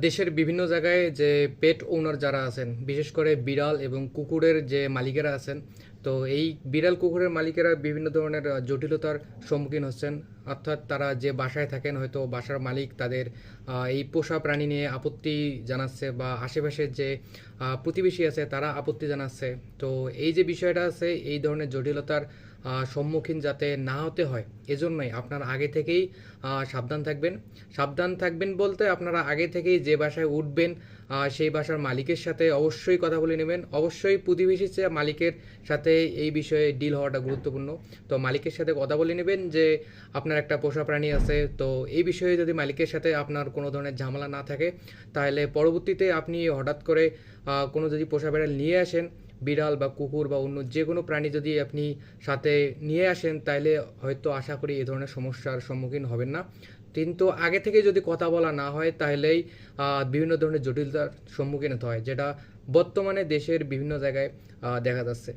দেশের বিভিন্ন জায়গায় যে পেট ওনার যারা আছেন, বিশেষ করে বিড়াল এবং কুকুরের যে মালিকেরা আছেন, তো এই বিড়াল কুকুরের মালিকেরা বিভিন্ন ধরনের জটিলতার সম্মুখীন হচ্ছেন। অর্থাৎ তারা যে বাসায় থাকেন, হয়তো বাসার মালিক তাদের এই পোষা প্রাণী নিয়ে আপত্তি জানাচ্ছে, বা আশেপাশের যে প্রতিবেশী আছে তারা আপত্তি জানাচ্ছে। তো এই যে বিষয়টা আছে, এই ধরনের জটিলতার সম্মুখীন যাতে না হতে হয়, এজন্যই আপনারা আগে থেকেই সাবধান থাকবেন। সাবধান থাকবেন বলতে আপনারা আগে থেকেই যে বাসায় উঠবেন সেই বাসার মালিকের সাথে অবশ্যই কথা বলে নেবেন। অবশ্যই প্রতিবেশীর চেয়ে মালিকের সাথে এই বিষয়ে ডিল হওয়াটা গুরুত্বপূর্ণ। তো মালিকের সাথে কথা বলে নেবেন যে আপনার একটা পোষা প্রাণী আছে, তো এই বিষয়ে যদি মালিকের সাথে আপনার কোনো ধরনের ঝামেলা না থাকে, তাহলে পরবর্তীতে আপনি হঠাৎ করে কোনো যদি পোষা বিড়াল নিয়ে আসেন, বিড়াল বা কুকুর বা অন্য যে কোনো প্রাণী যদি আপনি সাথে নিয়ে আসেন, তাহলে হয়তো আশা করি এই ধরনের সমস্যার সম্মুখীন হবেন না। কিন্তু আগে থেকে যদি কথা বলা না হয়, তাহলেই বিভিন্ন ধরনের জটিলতার সম্মুখীন হতে হয়, যেটা বর্তমানে দেশের বিভিন্ন জায়গায় দেখা যাচ্ছে।